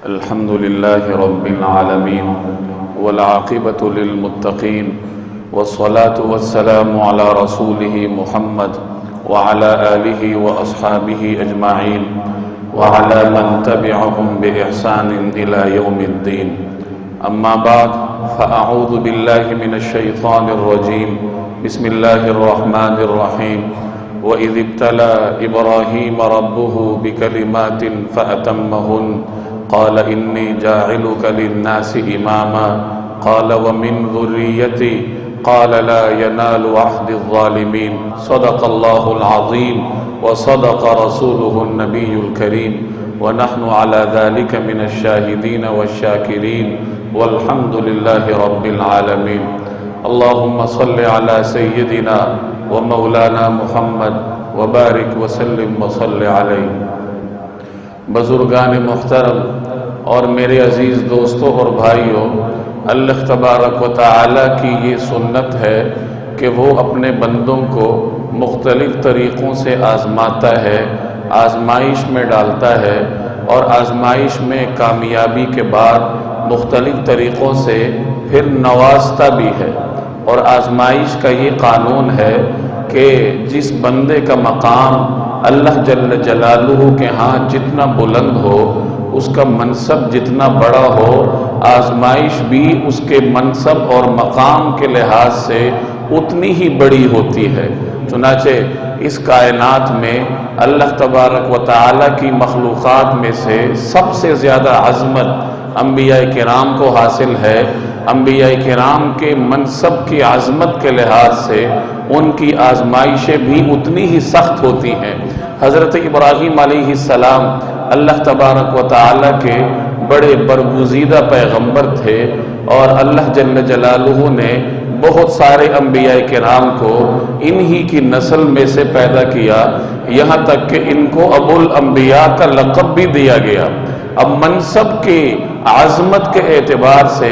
الحمد لله رب العالمين والعاقبة للمتقين والصلاة والسلام على رسوله محمد وعلى آله وأصحابه أجمعين وعلى من تبعهم بإحسان إلى يوم الدين. أما بعد فأعوذ بالله من الشيطان الرجيم. بسم الله الرحمن الرحيم. وَإِذِ ابْتَلَى إِبْرَاهِيمَ رَبُّهُ بِكَلِمَاتٍ فَأَتَمَّهُنَّ قال إني جاعلك للناس إماما قال ومن ذريتي قال لا ينال عهد الظالمين. صدق الله العظيم وصدق رسوله النبي الكريم ونحن على ذلك من الشاهدين والشاكرين والحمد لله رب العالمين. اللهم صل على سيدنا ومولانا محمد وبارك وسلم وصل علیہ. بزرگان محترم اور میرے عزیز دوستوں اور بھائیوں، اللہ تبارک و تعالیٰ کی یہ سنت ہے کہ وہ اپنے بندوں کو مختلف طریقوں سے آزماتا ہے، آزمائش میں ڈالتا ہے، اور آزمائش میں کامیابی کے بعد مختلف طریقوں سے پھر نوازتا بھی ہے. اور آزمائش کا یہ قانون ہے کہ جس بندے کا مقام اللہ جل جلالہ کے ہاں جتنا بلند ہو، اس کا منصب جتنا بڑا ہو، آزمائش بھی اس کے منصب اور مقام کے لحاظ سے اتنی ہی بڑی ہوتی ہے. چنانچہ اس کائنات میں اللہ تبارک و تعالیٰ کی مخلوقات میں سے سب سے زیادہ عظمت انبیاء کرام کو حاصل ہے. انبیاء کرام کے منصب کی عظمت کے لحاظ سے ان کی آزمائشیں بھی اتنی ہی سخت ہوتی ہیں. حضرت ابراہیم علیہ السلام اللہ تبارک و تعالیٰ کے بڑے برگزیدہ پیغمبر تھے، اور اللہ جل جلالہ نے بہت سارے انبیاء کرام کو انہی کی نسل میں سے پیدا کیا، یہاں تک کہ ان کو ابو الانبیاء کا لقب بھی دیا گیا. اب منصب کی عظمت کے اعتبار سے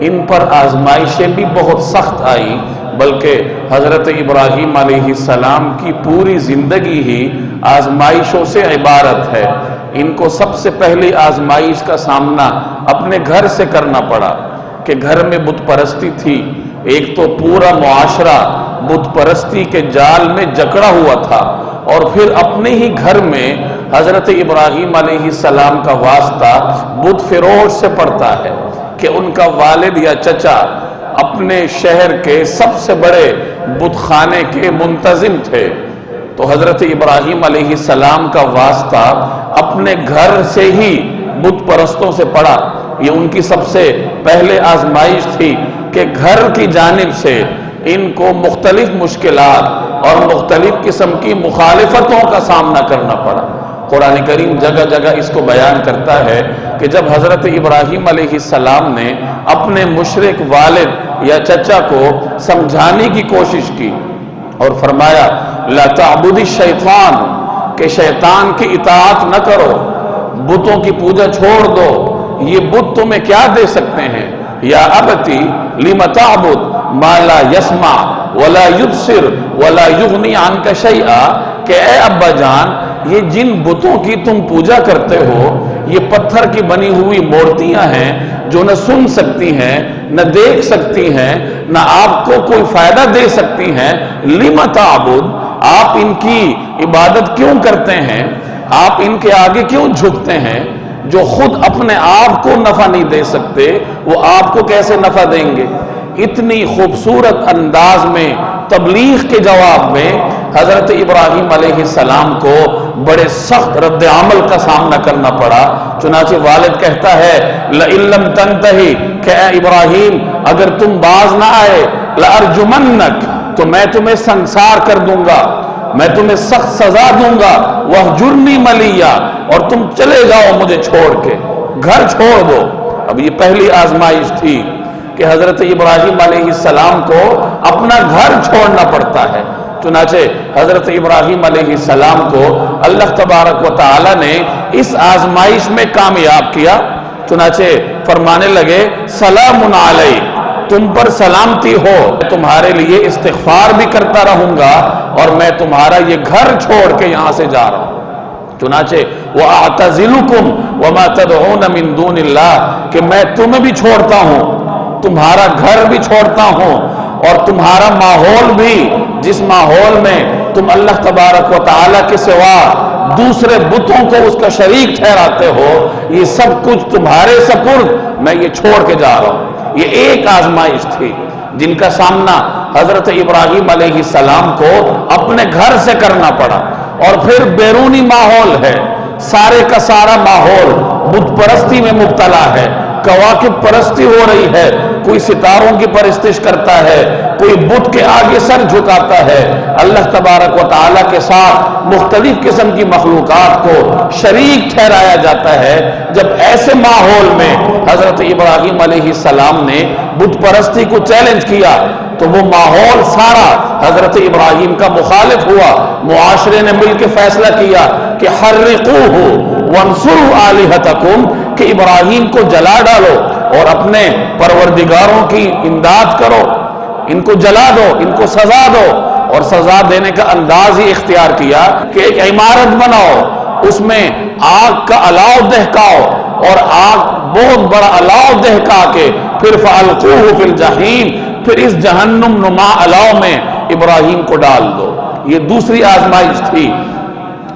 ان پر آزمائشیں بھی بہت سخت آئیں، بلکہ حضرت ابراہیم علیہ السلام کی پوری زندگی ہی آزمائشوں سے عبارت ہے. ان کو سب سے پہلی آزمائش کا سامنا اپنے گھر سے کرنا پڑا کہ گھر میں بت پرستی تھی. ایک تو پورا معاشرہ بت پرستی کے جال میں جکڑا ہوا تھا، اور پھر اپنے ہی گھر میں حضرت ابراہیم علیہ السلام کا واسطہ بت فروش سے پڑتا ہے کہ ان کا والد یا چچا اپنے شہر کے سب سے بڑے بت خانے کے منتظم تھے. تو حضرت ابراہیم علیہ السلام کا واسطہ اپنے گھر سے ہی بت پرستوں سے پڑا. یہ ان کی سب سے پہلے آزمائش تھی کہ گھر کی جانب سے ان کو مختلف مشکلات اور مختلف قسم کی مخالفتوں کا سامنا کرنا پڑا. قرآن کریم جگہ جگہ اس کو بیان کرتا ہے کہ جب حضرت ابراہیم علیہ السلام نے اپنے مشرک والد یا چچا کو سمجھانے کی کوشش کی اور فرمایا لا تعبد الشیطان، کہ شیطان کی اطاعت نہ کرو، بتوں کی پوجا چھوڑ دو، یہ بت تمہیں کیا دے سکتے ہیں. یا ابتی لم تعبد ما لا يسمع ولا يبصر ولا يغني عنك شيئا، کہ اے ابا جان، یہ جن بتوں کی تم پوجا کرتے ہو یہ پتھر کی بنی ہوئی مورتیاں ہیں جو نہ سن سکتی ہیں، نہ دیکھ سکتی ہیں، نہ آپ کو کوئی فائدہ دے سکتی ہیں. لم تعبد، آپ ان کی عبادت کیوں کرتے ہیں، آپ ان کے آگے کیوں جھکتے ہیں؟ جو خود اپنے آپ کو نفع نہیں دے سکتے وہ آپ کو کیسے نفع دیں گے؟ اتنی خوبصورت انداز میں تبلیغ کے جواب میں حضرت ابراہیم علیہ السلام کو بڑے سخت رد عمل کا سامنا کرنا پڑا. چنانچہ والد کہتا ہے لئن لم تنتہی، کہ اے ابراہیم اگر تم باز نہ آئے، لأرجمنک، تو میں تمہیں سنسار کر دوں گا، میں تمہیں سخت سزا دوں گا. وَاہْجُرْنِی مَلِیًّا، اور تم چلے جاؤ مجھے چھوڑ کے، گھر چھوڑ دو. اب یہ پہلی آزمائش تھی کہ حضرت ابراہیم علیہ السلام کو اپنا گھر چھوڑنا پڑتا ہے. چنانچہ حضرت ابراہیم علیہ السلام کو اللہ تبارک و تعالی نے اس آزمائش میں کامیاب کیا. چنانچہ فرمانے لگے سلام علیک، تم پر سلامتی ہو، میں تمہارے لیے استغفار بھی کرتا رہوں گا، اور میں تمہارا یہ گھر چھوڑ کے یہاں سے جا رہا ہوں. چنانچہ وَأَعْتَزِلُكُمْ وَمَا تَدْعُونَ مِن دُونِ اللَّهِ کہ میں تمہیں بھی چھوڑتا ہوں، تمہارا گھر بھی چھوڑتا ہوں اور تمہارا ماحول بھی، جس ماحول میں تم اللہ تبارک و تعالیٰ کے سوا دوسرے بتوں کو اس کا شریک ٹھہراتے ہو، یہ سب کچھ تمہارے سپرد میں یہ چھوڑ کے جا رہا ہوں۔ یہ ایک آزمائش تھی جن کا سامنا حضرت ابراہیم علیہ السلام کو اپنے گھر سے کرنا پڑا، اور پھر بیرونی ماحول ہے، سارے کا سارا ماحول بت پرستی میں مبتلا ہے، کواکب پرستی ہو رہی ہے، کوئی ستاروں کی پرستش کرتا ہے، کوئی بت کے آگے سر جھکاتا ہے، اللہ تبارک و تعالیٰ کے ساتھ مختلف قسم کی مخلوقات کو شریک ٹھہرایا جاتا ہے۔ جب ایسے ماحول میں حضرت ابراہیم علیہ السلام نے بت پرستی کو چیلنج کیا تو وہ ماحول سارا حضرت ابراہیم کا مخالف ہوا۔ معاشرے نے مل کے فیصلہ کیا کہ حرقوہ وانصروا آلہتکم، کہ ابراہیم کو جلا ڈالو اور اپنے پروردگاروں کی امداد کرو، ان کو جلا دو، ان کو سزا دو۔ اور سزا دینے کا انداز ہی اختیار کیا کہ ایک عمارت بناؤ، اس میں آگ کا الاؤ دہکاؤ، اور آگ بہت بڑا الاؤ دہکا کے پھر فَأَلْقُوهُ فِي الْجَحِيمِ، پھر اس جہنم نما الاؤ میں ابراہیم کو ڈال دو۔ یہ دوسری آزمائش تھی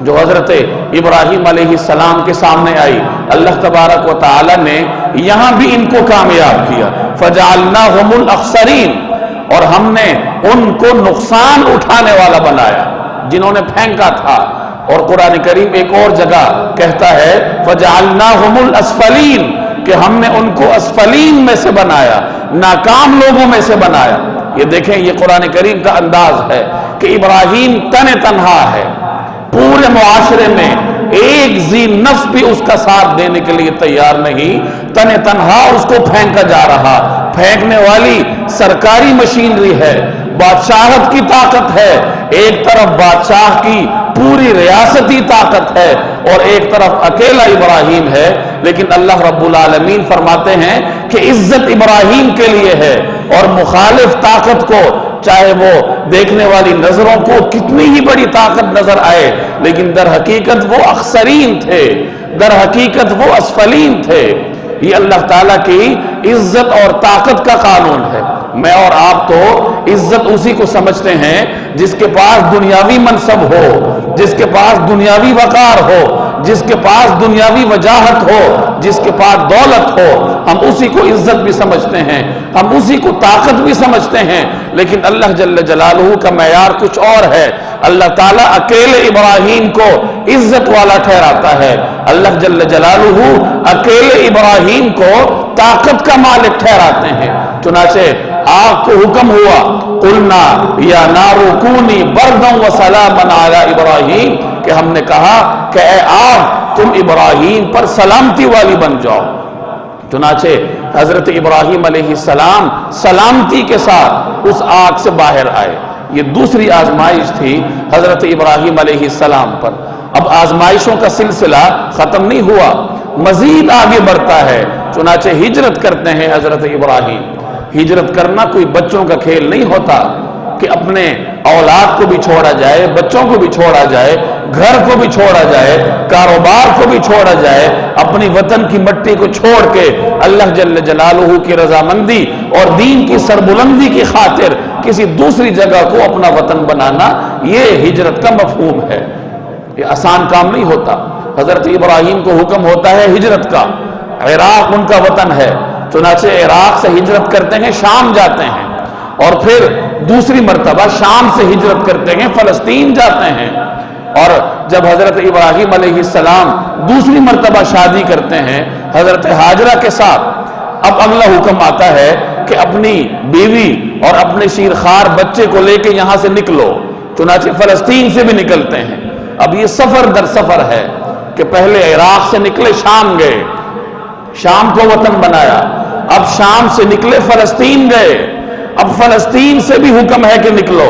جو حضرت ابراہیم علیہ السلام کے سامنے آئی۔ اللہ تبارک و تعالی نے یہاں بھی ان کو کامیاب کیا، فَجَعَلْنَاهُمُ الْأَخْسَرِينَ، اور ہم نے ان کو نقصان اٹھانے والا بنایا جنہوں نے پھینکا تھا۔ اور قرآن کریم ایک اور جگہ کہتا ہے فَجَعَلْنَاهُمُ الْأَسْفَلِينَ، کہ ہم نے ان کو اسفلین میں سے بنایا، ناکام لوگوں میں سے بنایا۔ یہ دیکھیں، یہ قرآن کریم کا انداز ہے کہ ابراہیم تنہا ہے، پورے معاشرے میں ایک ذی نفس بھی اس کا ساتھ دینے کے لیے تیار نہیں، تنہا اس کو پھینکا جا رہا۔ پھینکنے والی سرکاری مشینری ہے، بادشاہت کی طاقت ہے، ایک طرف بادشاہ کی پوری ریاستی طاقت ہے اور ایک طرف اکیلا ابراہیم ہے، لیکن اللہ رب العالمین فرماتے ہیں کہ عزت ابراہیم کے لیے ہے، اور مخالف طاقت کو، چاہے وہ دیکھنے والی نظروں کو کتنی ہی بڑی طاقت نظر آئے، لیکن در حقیقت وہ اخسرین تھے، در حقیقت وہ اسفلین تھے۔ یہ اللہ تعالیٰ کی عزت اور طاقت کا قانون ہے۔ میں اور آپ تو عزت اسی کو سمجھتے ہیں جس کے پاس دنیاوی منصب ہو، جس کے پاس دنیاوی وقار ہو، جس کے پاس دنیاوی وجاہت ہو، جس کے پاس دولت ہو، ہم اسی کو عزت بھی سمجھتے ہیں، ہم اسی کو طاقت بھی سمجھتے ہیں۔ لیکن اللہ جل جلالہ کا معیار کچھ اور ہے۔ اللہ تعالیٰ اکیلے ابراہیم کو عزت والا ٹھہراتا ہے، اللہ جل جلالہ اکیلے ابراہیم کو طاقت کا مالک ٹھہراتے ہیں۔ چنانچہ آگ کو حکم ہوا قلنا یا نار کونی بردا وسلاما علی ابراہیم، کہ ہم نے کہا کہ اے آگ تم ابراہیم پر سلامتی والی بن جاؤ۔ چنانچہ حضرت ابراہیم علیہ السلام سلامتی کے ساتھ اس آگ سے باہر آئے۔ یہ دوسری آزمائش تھی حضرت ابراہیم علیہ السلام پر۔ اب آزمائشوں کا سلسلہ ختم نہیں ہوا، مزید آگے بڑھتا ہے۔ چنانچہ ہجرت کرتے ہیں حضرت ابراہیم۔ ہجرت کرنا کوئی بچوں کا کھیل نہیں ہوتا کہ اپنے اولاد کو بھی چھوڑا جائے، بچوں کو بھی چھوڑا جائے، گھر کو بھی چھوڑا جائے، کاروبار کو بھی چھوڑا جائے، اپنی وطن کی مٹی کو چھوڑ کے اللہ جل جلالہ کی رضامندی اور دین کی سربلندی کی خاطر کسی دوسری جگہ کو اپنا وطن بنانا، یہ ہجرت کا مفہوم ہے۔ یہ آسان کام نہیں ہوتا۔ حضرت ابراہیم کو حکم ہوتا ہے ہجرت کا، عراق ان کا وطن ہے، چنانچہ عراق سے ہجرت کرتے ہیں، شام جاتے ہیں، اور پھر دوسری مرتبہ شام سے ہجرت کرتے ہیں، فلسطین جاتے ہیں۔ اور جب حضرت ابراہیم علیہ السلام دوسری مرتبہ شادی کرتے ہیں حضرت ہاجرہ کے ساتھ، اب اگلا حکم آتا ہے کہ اپنی بیوی اور اپنے شیرخوار بچے کو لے کے یہاں سے نکلو۔ چنانچہ فلسطین سے بھی نکلتے ہیں۔ اب یہ سفر در سفر ہے کہ پہلے عراق سے نکلے، شام گئے، شام کو وطن بنایا، اب شام سے نکلے فلسطین گئے، اب فلسطین سے بھی حکم ہے کہ نکلو،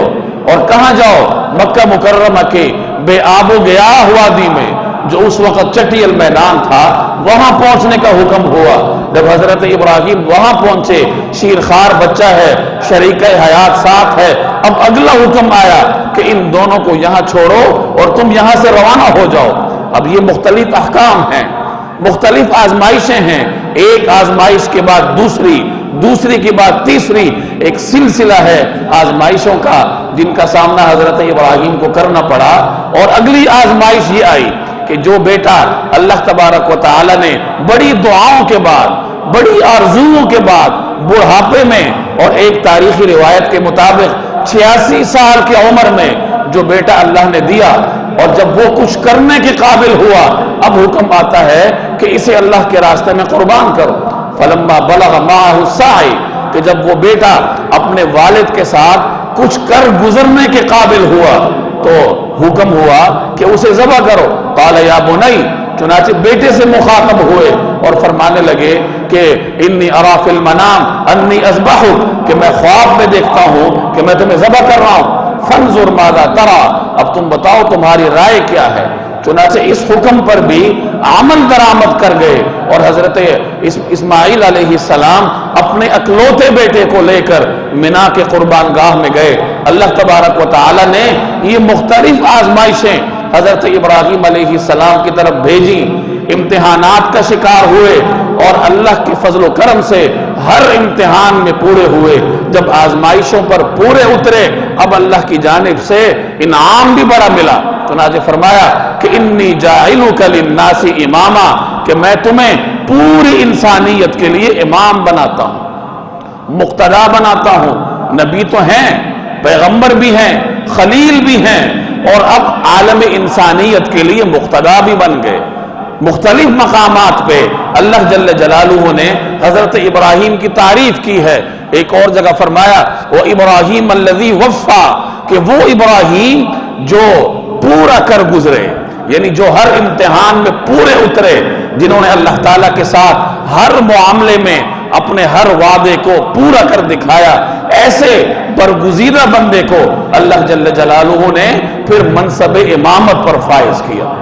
اور کہاں جاؤ؟ مکہ مکرمہ کے بے آب و گیاہ وادی میں، جو اس وقت چٹیل میدان تھا، وہاں پہنچنے کا حکم ہوا۔ جب حضرت ابراہیم وہاں پہنچے، شیرخوار بچہ ہے، شریک حیات ساتھ ہے، اب اگلا حکم آیا کہ ان دونوں کو یہاں چھوڑو اور تم یہاں سے روانہ ہو جاؤ۔ اب یہ مختلف احکام ہیں، مختلف آزمائشیں ہیں، ایک آزمائش کے بعد دوسری، دوسری کے بعد تیسری، ایک سلسلہ ہے آزمائشوں کا جن کا سامنا حضرت ابراہیم کو کرنا پڑا۔ اور اگلی آزمائش یہ آئی کہ جو بیٹا اللہ تبارک و تعالی نے بڑی دعاؤں کے بعد، بڑی آرزوؤں کے بعد بڑھاپے میں، اور ایک تاریخی روایت کے مطابق 86 سال کی عمر میں جو بیٹا اللہ نے دیا، اور جب وہ کچھ کرنے کے قابل ہوا، اب حکم آتا ہے کہ اسے اللہ کے راستے میں قربان کرو۔ فلما بلغ معه السعی، کہ جب وہ بیٹا اپنے والد کے ساتھ کچھ کر گزرنے کے قابل ہوا تو حکم ہوا کہ اسے ذبح کرو۔ قال یا بنی، چنانچہ بیٹے سے مخاطب ہوئے اور فرمانے لگے کہ انی ارا فی المنام انی اذبحک، کہ میں خواب میں دیکھتا ہوں کہ میں تمہیں ذبح کر رہا ہوں۔ فانظر ماذا ترى، اب تم بتاؤ تمہاری رائے کیا ہے۔ چنانچہ اس حکم پر بھی عمل درآمد کر گئے، اور حضرت اسماعیل علیہ السلام اپنے اکلوتے بیٹے کو لے کر منا کے قربان گاہ میں گئے۔ اللہ تبارک و تعالی نے یہ مختلف آزمائشیں حضرت ابراہیم علیہ السلام کی طرف بھیجی، امتحانات کا شکار ہوئے، اور اللہ کے فضل و کرم سے ہر امتحان میں پورے ہوئے۔ جب آزمائشوں پر پورے اترے، اب اللہ کی جانب سے انعام بھی بڑا ملا۔ چنانچہ فرمایا کہ انی جاعلک للناس اماما، کہ میں تمہیں پوری انسانیت کے لیے امام بناتا ہوں، مقتدا بناتا ہوں۔ نبی تو ہیں، پیغمبر بھی ہیں، خلیل بھی ہیں، اور اب عالم انسانیت کے لیے مقتدا بھی بن گئے۔ مختلف مقامات پہ اللہ جل جلالہ نے حضرت ابراہیم کی تعریف کی ہے۔ ایک اور جگہ فرمایا وَإِبْرَاهِيمَ الَّذِي وَفَّى، کہ وہ ابراہیم جو پورا کر گزرے، یعنی جو ہر امتحان میں پورے اترے، جنہوں نے اللہ تعالیٰ کے ساتھ ہر معاملے میں اپنے ہر وعدے کو پورا کر دکھایا۔ ایسے برگزیدہ بندے کو اللہ جل جلالہ نے پھر منصب امامت پر فائز کیا،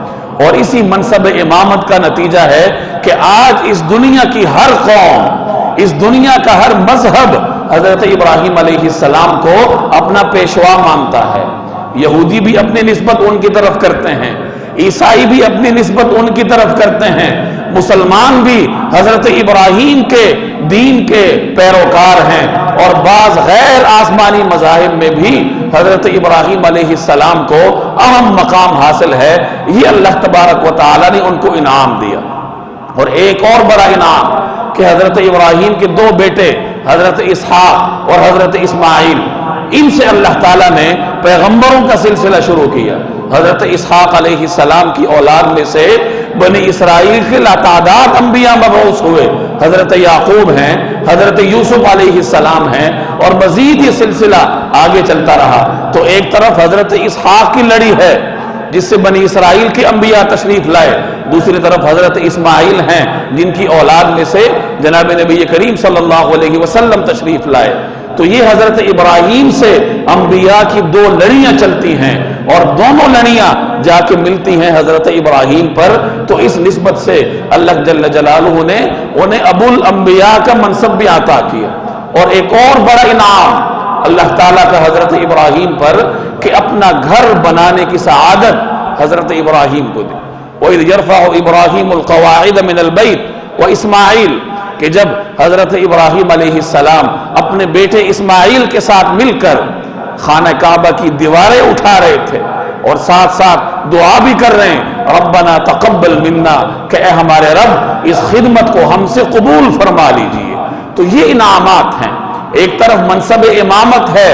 اور اسی منصب امامت کا نتیجہ ہے کہ آج اس دنیا کی ہر قوم، اس دنیا کا ہر مذہب حضرت ابراہیم علیہ السلام کو اپنا پیشوا مانتا ہے۔ یہودی بھی اپنی نسبت ان کی طرف کرتے ہیں، عیسائی بھی اپنی نسبت ان کی طرف کرتے ہیں، مسلمان بھی حضرت ابراہیم کے دین کے پیروکار ہیں، اور بعض غیر آسمانی مذاہب میں بھی حضرت ابراہیم علیہ السلام کو اہم مقام حاصل ہے۔ یہ اللہ تبارک و تعالی نے ان کو انعام دیا۔ اور ایک اور بڑا انعام کہ حضرت ابراہیم کے دو بیٹے حضرت اسحاق اور حضرت اسماعیل، ان سے اللہ تعالیٰ نے پیغمبروں کا سلسلہ شروع کیا۔ حضرت اسحاق علیہ السلام کی اولاد میں سے بنی اسرائیل کے لاتعداد انبیاء مبعوث ہوئے۔ حضرت یعقوب ہیں، حضرت یوسف علیہ السلام ہیں، اور مزید یہ سلسلہ آگے چلتا رہا۔ تو ایک طرف حضرت اسحاق کی لڑی ہے جس سے بنی اسرائیل کے انبیاء تشریف لائے، دوسری طرف حضرت اسماعیل ہیں جن کی اولاد میں سے جناب نبی کریم صلی اللہ علیہ وسلم تشریف لائے۔ تو یہ حضرت ابراہیم سے انبیاء کی دو لڑیاں چلتی ہیں، اور دونوں لڑیاں جا کے ملتی ہیں حضرت ابراہیم پر۔ تو اس نسبت سے اللہ جل جلالہ نے انہیں ابو الانبیاء کا منصب بھی عطا کیا۔ اور ایک اور بڑا انعام اللہ تعالیٰ کا حضرت ابراہیم پر کہ اپنا گھر بنانے کی سعادت حضرت ابراہیم کو دی۔ وَإِذْ يَرْفَعُ إِبْرَاهِيمُ الْقَوَاعِدَ مِنَ الْبَيْتِ وَإِسْمَاعِيلُ، کہ جب حضرت ابراہیم علیہ السلام اپنے بیٹے اسماعیل کے ساتھ مل کر خانہ کعبہ کی دیواریں اٹھا رہے تھے، اور ساتھ ساتھ دعا بھی کر رہے ہیں ربنا تقبل منا، کہ اے ہمارے رب اس خدمت کو ہم سے قبول فرما لیجئے۔ تو یہ انعامات ہیں۔ ایک طرف منصب امامت ہے،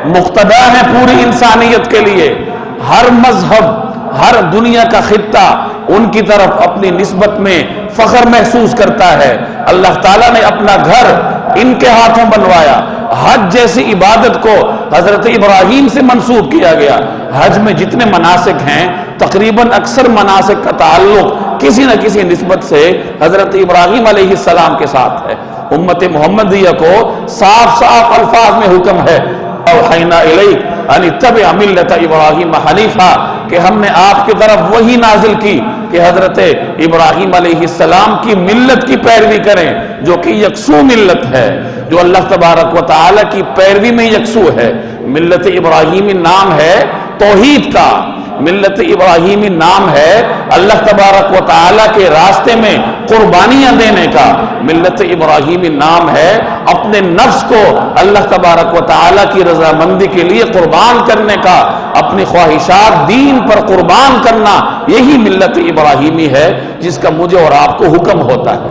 مقتدا ہے پوری انسانیت کے لیے، ہر مذہب، ہر دنیا کا خطہ ان کی طرف اپنی نسبت میں فخر محسوس کرتا ہے۔ اللہ تعالیٰ نے اپنا گھر ان کے ہاتھوں بنوایا۔ حج جیسی عبادت کو حضرت ابراہیم سے منسوب کیا گیا۔ حج میں جتنے مناسک ہیں تقریباً اکثر مناسک کا تعلق کسی نہ کسی نسبت سے حضرت ابراہیم علیہ السلام کے ساتھ ہے۔ امت محمدیہ کو صاف صاف الفاظ میں حکم ہے اوحینا الیک ان اتبع ملت ابراہیم حنیفا، کہ ہم نے آپ کی طرف وہی نازل کی کہ حضرت ابراہیم علیہ السلام کی ملت کی پیروی کریں، جو کہ یکسو ملت ہے، جو اللہ تبارک و تعالی کی پیروی میں یکسو ہے۔ ملت ابراہیمی نام ہے توحید کا، ملت ابراہیمی نام ہے اللہ تبارک و تعالیٰ کے راستے میں قربانیاں دینے کا. ملت ابراہیمی نام ہے اپنے نفس کو اللہ تبارک و تعالیٰ کی رضامندی کے لیے قربان کرنے کا, اپنی خواہشات دین پر قربان کرنا. یہی ملت ابراہیمی ہے جس کا مجھے اور آپ کو حکم ہوتا ہے.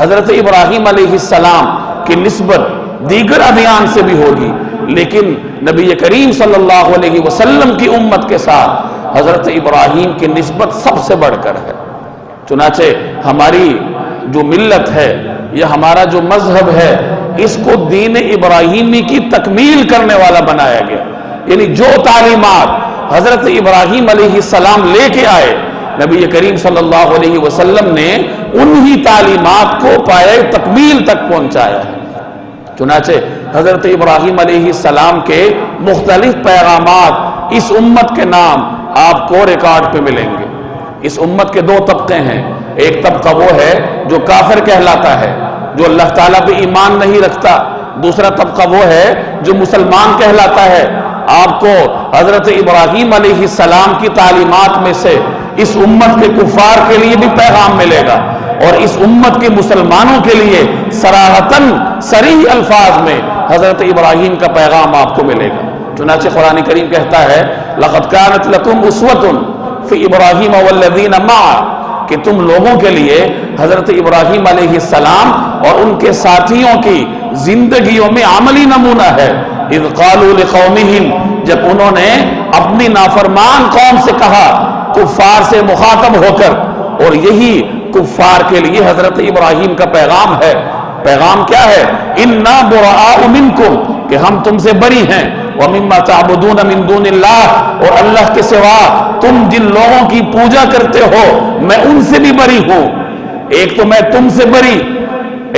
حضرت ابراہیم علیہ السلام کی نسبت دیگر ادیان سے بھی ہوگی, لیکن نبی کریم صلی اللہ علیہ وسلم کی امت کے ساتھ حضرت ابراہیم کی نسبت سب سے بڑھ کر ہے. چنانچہ ہماری جو ملت ہے یا ہمارا جو مذہب ہے, اس کو دین ابراہیمی کی تکمیل کرنے والا بنایا گیا. یعنی جو تعلیمات حضرت ابراہیم علیہ السلام لے کے آئے, نبی کریم صلی اللہ علیہ وسلم نے انہی تعلیمات کو پایۂ تکمیل تک پہنچایا ہے. چنانچہ حضرت ابراہیم علیہ السلام کے مختلف پیغامات اس امت کے نام آپ کو ریکارڈ پہ ملیں گے. اس امت کے دو طبقے ہیں. ایک طبقہ وہ ہے جو کافر کہلاتا ہے, جو اللہ تعالیٰ پہ ایمان نہیں رکھتا. دوسرا طبقہ وہ ہے جو مسلمان کہلاتا ہے. آپ کو حضرت ابراہیم علیہ السلام کی تعلیمات میں سے اس امت کے کفار کے لیے بھی پیغام ملے گا, اور اس امت کے مسلمانوں کے لیے صراحتاً صریح الفاظ میں حضرت ابراہیم کا پیغام آپ کو ملے گا. چنانچہ قرآن کریم کہتا ہے لَقَدْ كَانَتْ لَكُمْ أُسْوَةٌ فِي إِبْرَاهِيمَ وَالَّذِينَ مَعَهُ, کہ تم لوگوں کے لیے حضرت ابراہیم علیہ السلام اور ان کے ساتھیوں کی زندگیوں میں عملی نمونہ ہے. اذ قالوا لقومهم, جب انہوں نے اپنی نافرمان قوم سے کہا, کفار سے مخاطب ہو کر. اور یہی کفار کے لیے حضرت ابراہیم کا پیغام ہے. پیغام کیا ہے؟ انا براء منکم, کہ ہم تم سے بری ہیں. ومما تعبدون من دون اللہ, اور اللہ کے سوا تم جن لوگوں کی پوجا کرتے ہو میں ان سے بھی بری ہوں. ایک تو میں تم سے بری,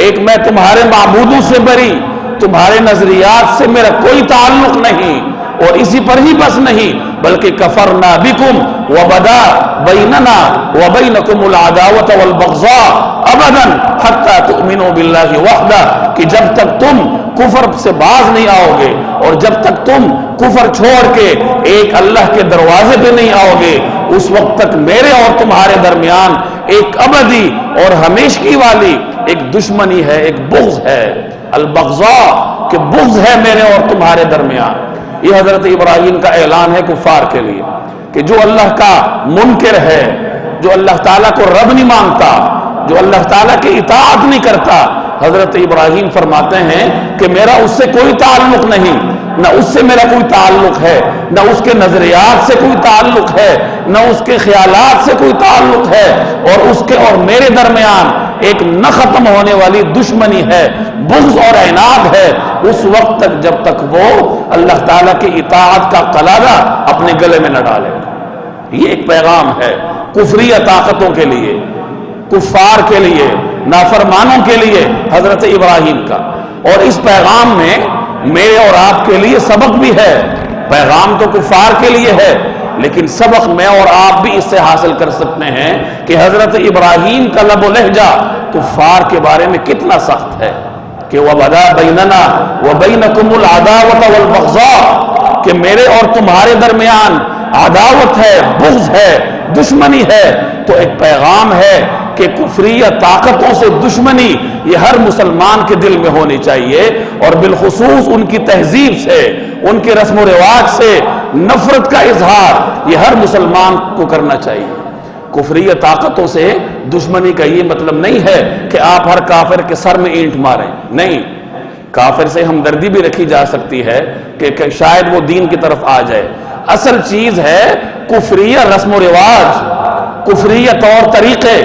ایک میں تمہارے معبودوں سے بری. تمہارے نظریات سے میرا کوئی تعلق نہیں, اور اسی پر ہی بس نہیں بلکہ کفرنا بکم وبدا بیننا وبینکم العداوۃ والبغضاء ابدا حتی تؤمنوا باللہ وحدہ, کہ جب تک تم کفر سے باز نہیں آؤ گے اور جب تک تم کفر چھوڑ کے ایک اللہ کے دروازے پہ نہیں آؤ گے, اس وقت تک میرے اور تمہارے درمیان ایک ابدی اور ہمیشگی والی ایک دشمنی ہے, ایک بغض ہے. البغضاء, کہ بغض ہے میرے اور تمہارے درمیان. یہ حضرت ابراہیم کا اعلان ہے کفار کے لیے کہ جو اللہ کا منکر ہے, جو اللہ تعالیٰ کو رب نہیں مانتا, جو اللہ تعالیٰ کی اطاعت نہیں کرتا, حضرت ابراہیم فرماتے ہیں کہ میرا اس سے کوئی تعلق نہیں, نہ اس سے میرا کوئی تعلق ہے, نہ اس کے نظریات سے کوئی تعلق ہے, نہ اس کے خیالات سے کوئی تعلق ہے, اور اس کے اور میرے درمیان ایک نہ ختم ہونے والی دشمنی ہے, بغض اور عناد ہے, اس وقت تک جب تک وہ اللہ تعالیٰ کی اطاعت کا قلادہ اپنے گلے میں نہ ڈالے. یہ ایک پیغام ہے کفریہ طاقتوں کے لیے, کفار کے لیے, نافرمانوں کے لیے حضرت ابراہیم کا. اور اس پیغام میں میرے اور آپ کے لیے سبق بھی ہے. پیغام تو کفار کے لیے ہے, لیکن سبق میں اور آپ بھی اس سے حاصل کر سکتے ہیں کہ حضرت ابراہیم کا لب و لہجہ کفار کے بارے میں کتنا سخت ہے کہ وَبَدَا بَيْنَنَا وَبَيْنَكُمُ الْعَدَاوَةَ وَالْبَغْضَاء, کہ میرے اور تمہارے درمیان عداوت ہے, بغض ہے, دشمنی ہے. تو ایک پیغام ہے کہ کفریہ طاقتوں سے دشمنی یہ ہر مسلمان کے دل میں ہونی چاہیے, اور بالخصوص ان کی تہذیب سے, ان کے رسم و رواج سے نفرت کا اظہار یہ ہر مسلمان کو کرنا چاہیے. کفریہ طاقتوں سے دشمنی کا یہ مطلب نہیں ہے کہ آپ ہر کافر کے سر میں اینٹ ماریں. نہیں, کافر سے ہمدردی بھی رکھی جا سکتی ہے کہ شاید وہ دین کی طرف آ جائے. اصل چیز ہے کفریہ رسم و رواج, کفریہ طور طریقے,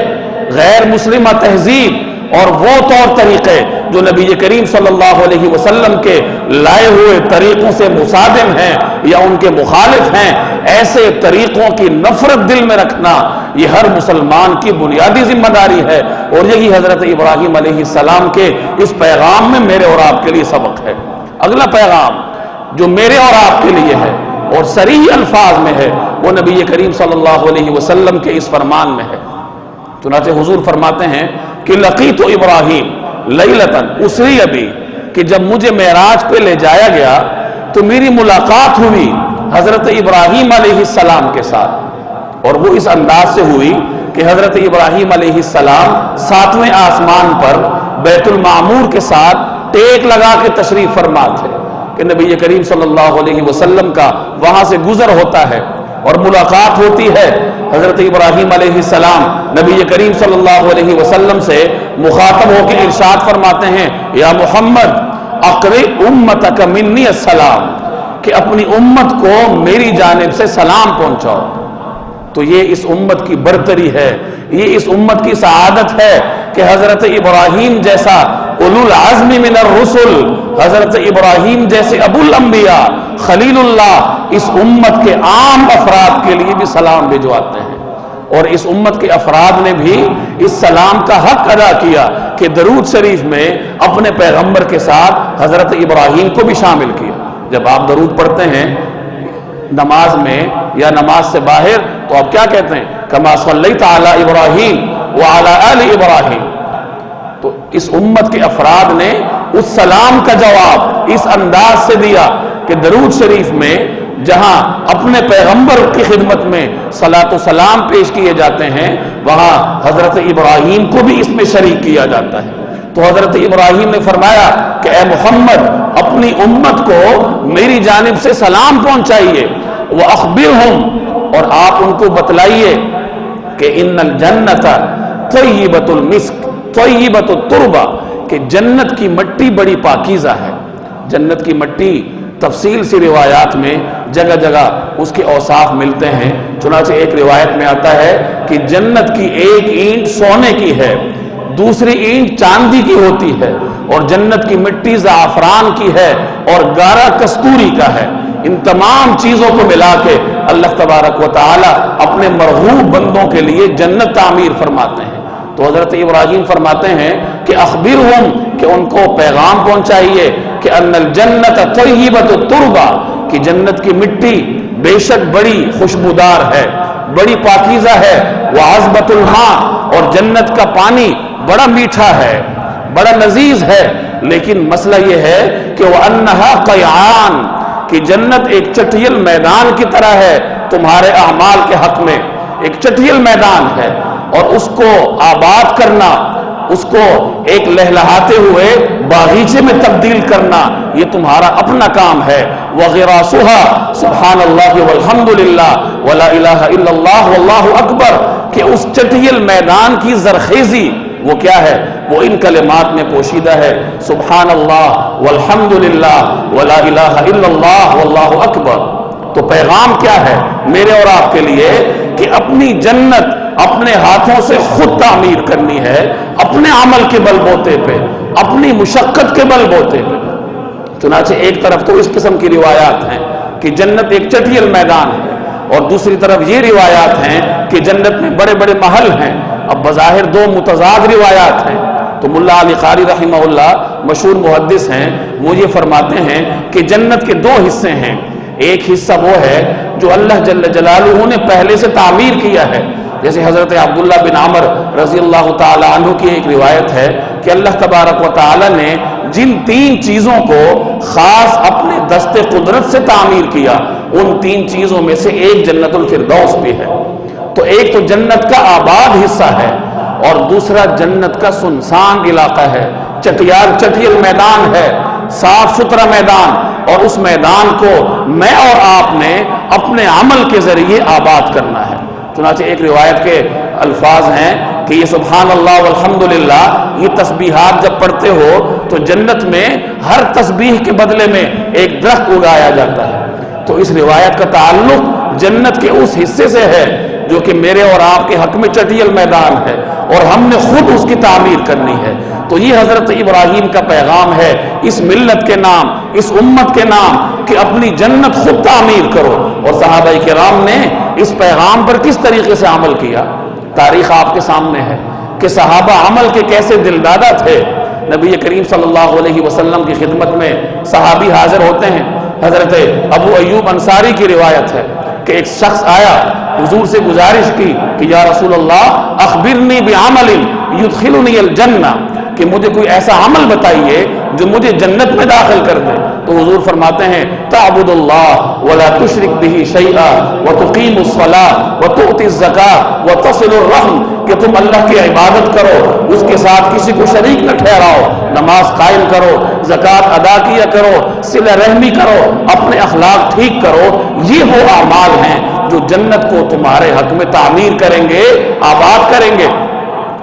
غیر مسلمہ تہذیب, اور وہ طور طریقے جو نبی کریم صلی اللہ علیہ وسلم کے لائے ہوئے طریقوں سے مصادم ہیں یا ان کے مخالف ہیں, ایسے طریقوں کی نفرت دل میں رکھنا یہ ہر مسلمان کی بنیادی ذمہ داری ہے. اور یہی حضرت ابراہیم علیہ السلام کے اس پیغام میں میرے اور آپ کے لیے سبق ہے. اگلا پیغام جو میرے اور آپ کے لیے ہے اور صریح الفاظ میں ہے وہ نبی کریم صلی اللہ علیہ وسلم کے اس فرمان میں ہے. چنانچہ حضور فرماتے ہیں کہ لقیت ابراہیم لیلتن اسری ابی, کہ جب مجھے معراج پہ لے جایا گیا تو میری ملاقات ہوئی حضرت ابراہیم علیہ السلام کے ساتھ. اور وہ اس انداز سے ہوئی کہ حضرت ابراہیم علیہ السلام 7ویں آسمان پر بیت المعمور کے ساتھ ٹیک لگا کے تشریف فرما تھے کہ نبی کریم صلی اللہ علیہ وسلم کا وہاں سے گزر ہوتا ہے اور ملاقات ہوتی ہے. حضرت ابراہیم علیہ السلام نبی کریم صلی اللہ علیہ وسلم سے مخاطب ہو کے ارشاد فرماتے ہیں یا محمد اقرئ امتک منی السلام، کہ اپنی امت کو میری جانب سے سلام پہنچاؤ. تو یہ اس امت کی برتری ہے، یہ اس امت کی سعادت ہے کہ حضرت ابراہیم جیسا اولو العزم من الرسل، حضرت ابراہیم جیسے ابو الانبیاء خلیل اللہ اس امت کے عام افراد کے لیے بھی سلام بھجواتے ہیں. اور اس امت کے افراد نے بھی اس سلام کا حق ادا کیا کہ درود شریف میں اپنے پیغمبر کے ساتھ حضرت ابراہیم کو بھی شامل کیا. جب آپ درود پڑھتے ہیں نماز میں یا نماز سے باہر تو آپ کیا کہتے ہیں؟ کما صلیت علی ابراہیم وعلی آل ابراہیم. تو اس امت کے افراد نے اس سلام کا جواب اس انداز سے دیا کہ درود شریف میں جہاں اپنے پیغمبر کی خدمت میں صلاۃ و سلام پیش کیے جاتے ہیں وہاں حضرت ابراہیم کو بھی اس میں شریک کیا جاتا ہے. تو حضرت ابراہیم نے فرمایا کہ اے محمد اپنی امت کو میری جانب سے سلام پہنچائیے، وَأَخْبِرْهُمْ، اور آپ ان کو بتلائیے کہ ان الجنت طیبۃ المسک طیبۃ التربہ، کہ جنت کی مٹی بڑی پاکیزہ ہے. جنت کی مٹی تفصیل سی روایات میں جگہ جگہ اس کے اوصاف ملتے ہیں. چنانچہ ایک روایت میں آتا ہے کہ جنت کی ایک اینٹ سونے کی ہے، دوسری اینٹ چاندی کی ہوتی ہے، اور جنت کی مٹی زعفران کی ہے اور گارا کستوری کا ہے. ان تمام چیزوں کو ملا کے اللہ تبارک و تعالی اپنے مرغوب بندوں کے لیے جنت تعمیر فرماتے ہیں. تو حضرت ابراہیم فرماتے ہیں کہ اخبرہم، کہ ان کو پیغام پہنچائیے کہ ان الجنت طیبۃ التربہ، کہ جنت کی مٹی بے شک بڑی خوشبودار ہے، بڑی پاکیزہ ہے. وعذبۃ الماء، اور جنت کا پانی بڑا میٹھا ہے، بڑا لذیذ ہے. لیکن مسئلہ یہ ہے کہ وَأَنَّهَا قَيْعَانٌ، کہ جنت ایک چٹیل میدان کی طرح ہے تمہارے اعمال کے حق میں. ایک چٹیل میدان ہے اور اس کو آباد کرنا، اس کو ایک لہلہاتے ہوئے باغیچے میں تبدیل کرنا یہ تمہارا اپنا کام ہے. وَغِرَاسُهَا سبحان اللہ والحمد للہ ولا الہ الا اللہ واللہ اکبر، کہ اس چٹیل میدان کی زرخیزی وہ کیا ہے؟ وہ ان کلمات میں پوشیدہ ہے، سبحان اللہ والحمد للہ ولا الہ الا اللہ واللہ اکبر. تو پیغام کیا ہے میرے اور آپ کے لیے کہ اپنی جنت اپنے ہاتھوں سے خود تعمیر کرنی ہے، اپنے عمل کے بل بوتے پہ، اپنی مشقت کے بل بوتے پہ. چنانچہ ایک طرف تو اس قسم کی روایات ہیں کہ جنت ایک چٹیل میدان ہے، اور دوسری طرف یہ روایات ہیں کہ جنت میں بڑے بڑے محل ہیں. اب بظاہر دو متضاد روایات ہیں. تو ملا علی قاری رحمہ اللہ مشہور محدث ہیں، وہ یہ فرماتے ہیں کہ جنت کے دو حصے ہیں. ایک حصہ وہ ہے جو اللہ جل جلالہ نے پہلے سے تعمیر کیا ہے، جیسے حضرت عبداللہ بن عمر رضی اللہ تعالی عنہ کی ایک روایت ہے کہ اللہ تبارک و تعالی نے جن 3 چیزوں کو خاص اپنے دست قدرت سے تعمیر کیا ان 3 چیزوں میں سے ایک جنت الفردوس بھی ہے. تو ایک تو جنت کا آباد حصہ ہے اور دوسرا جنت کا سنسان علاقہ ہے، چٹیل میدان ہے، صاف ستھرا میدان، اور اس میدان کو میں اور آپ نے اپنے عمل کے ذریعے آباد کرنا ہے. چنانچہ ایک روایت کے الفاظ ہیں کہ یہ سبحان اللہ والحمد للہ یہ تسبیحات جب پڑھتے ہو تو جنت میں ہر تسبیح کے بدلے میں ایک درخت اگایا جاتا ہے. تو اس روایت کا تعلق جنت کے اس حصے سے ہے جو کہ میرے اور آپ کے حق میں چٹیل میدان ہے اور ہم نے خود اس کی تعمیر کرنی ہے. تو یہ حضرت ابراہیم کا پیغام ہے اس ملت کے نام، اس امت کے نام، کہ اپنی جنت خود تعمیر کرو. اور صحابہ کرام نے اس پیغام پر کس طریقے سے عمل کیا تاریخ آپ کے سامنے ہے کہ صحابہ عمل کے کیسے دلدادہ تھے. نبی کریم صلی اللہ علیہ وسلم کی خدمت میں صحابی حاضر ہوتے ہیں. حضرت ابو ایوب انصاری کی روایت ہے کہ ایک شخص آیا، حضور سے گزارش کی کہ یا رسول اللہ اخبرنی بعمل یدخلنی الجنہ، کہ مجھے کوئی ایسا عمل بتائیے جو مجھے جنت میں داخل کر دے. تو حضور فرماتے ہیں تعبد اللہ ولا تشرک به شیئا وتقیم الصلاۃ وتؤتی الزکاۃ وتصل الرحم، کہ تم اللہ کی عبادت کرو، اس کے ساتھ کسی کو شریک نہ ٹھہراؤ، نماز قائم کرو، زکوٰۃ ادا کیا کرو، صلہ رحمی کرو، اپنے اخلاق ٹھیک کرو۔ یہ وہ اعمال ہیں جو جنت کو تمہارے حق میں تعمیر کریں گے، آباد کریں گے۔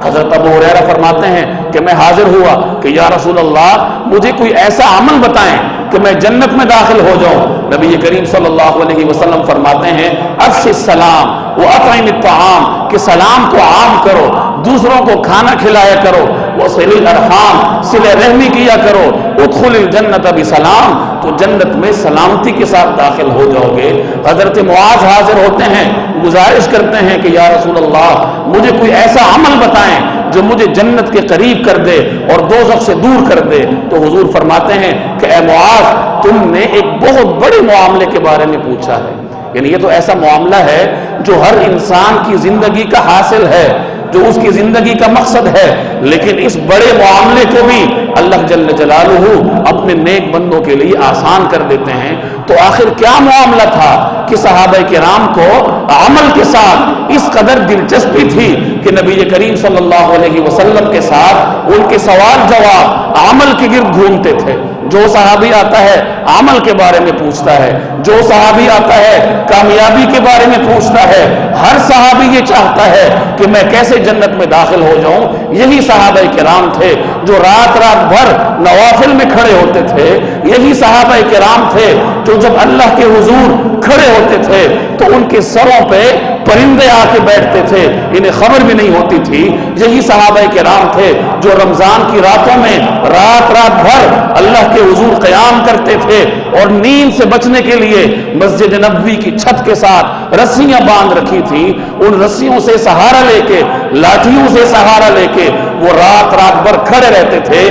حضرت ابو ہریرہ فرماتے ہیں کہ میں حاضر ہوا کہ یا رسول اللہ مجھے کوئی ایسا عمل بتائیں کہ میں جنت میں داخل ہو جاؤں۔ نبی کریم صلی اللہ علیہ وسلم فرماتے ہیں افش السلام واطعم الطعام، کہ سلام کو عام کرو، دوسروں کو کھانا کھلایا کرو، وصل الارحام، صلہ رحمی کیا کرو، ادخل الجنت بسلام، تو جنت میں سلامتی کے ساتھ داخل ہو جاؤ گے۔ حضرت معاذ حاضر ہوتے ہیں، گزارش کرتے ہیں کہ یا رسول اللہ مجھے کوئی ایسا عمل بتائیں جو مجھے جنت کے قریب کر دے اور دوزخ سے دور کر دے۔ تو حضور فرماتے ہیں کہ اے معاذ تم نے ایک بہت بڑے معاملے کے بارے میں پوچھا ہے، یعنی یہ تو ایسا معاملہ ہے جو ہر انسان کی زندگی کا حاصل ہے، جو اس کی زندگی کا مقصد ہے، لیکن اس بڑے معاملے کو بھی اللہ جل جلالہ اپنے نیک بندوں کے لیے آسان کر دیتے ہیں۔ تو آخر کیا معاملہ تھا کہ صحابہ کرام کو عمل کے ساتھ اس قدر دلچسپی تھی کہ نبی کریم صلی اللہ علیہ وسلم کے ساتھ ان کے سوال جواب عمل کے گرد گھومتے تھے۔ جو صحابی آتا ہے عمل کے بارے میں پوچھتا ہے، جو صحابی آتا ہے کامیابی کے بارے میں پوچھتا ہے۔ ہر صحابی یہ چاہتا ہے کہ میں کیسے جنت میں داخل ہو جاؤں۔ یہی صحابہ کرام تھے جو رات رات بھر نوافل میں کھڑے ہوتے تھے، یہی صحابہ کرام تھے جو جب اللہ کے حضور کھڑے ہوتے تھے تو ان کے سروں پہ پرندے آ کے بیٹھتے تھے، انہیں خبر بھی نہیں ہوتی تھی۔ یہی صحابہ کرام تھے جو رمضان کی راتوں میں رات رات بھر اللہ کے حضور قیام کرتے تھے اور نیند سے بچنے کے لیے مسجد نبوی کی چھت کے ساتھ رسیاں باندھ رکھی تھی، ان رسیوں سے سہارا لے کے، لاٹھیوں سے سہارا لے کے وہ رات رات بھر کھڑے رہتے تھے۔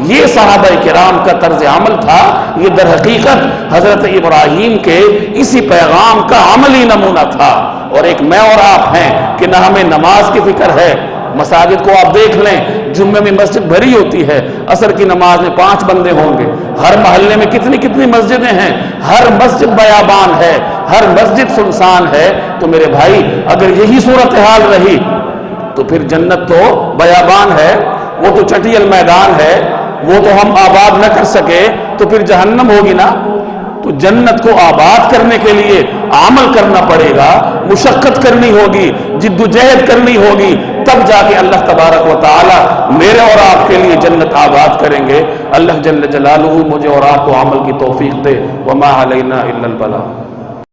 یہ صحابہ کرام کا طرز عمل تھا۔ یہ در حقیقت حضرت ابراہیم کے اسی پیغام کا عملی نمونہ تھا۔ اور ایک میں اور آپ ہیں کہ نہ ہمیں نماز کی فکر ہے۔ مساجد کو آپ دیکھ لیں، جمعے میں مسجد بھری ہوتی ہے، عصر کی نماز میں 5 بندے ہوں گے۔ ہر محلے میں کتنی مسجدیں ہیں، ہر مسجد بیابان ہے، ہر مسجد سنسان ہے۔ تو میرے بھائی اگر یہی صورتحال رہی تو پھر جنت تو بیابان ہے، وہ تو چٹیل میدان ہے، وہ تو ہم آباد نہ کر سکے تو پھر جہنم ہوگی نا۔ تو جنت کو آباد کرنے کے لیے عمل کرنا پڑے گا، مشقت کرنی ہوگی، جد و جہد کرنی ہوگی، تب جا کے اللہ تبارک و تعالی میرے اور آپ کے لیے جنت آباد کریں گے۔ اللہ جل جلالہ مجھے اور آپ کو عمل کی توفیق دے۔ وما علینا الا البلاغ۔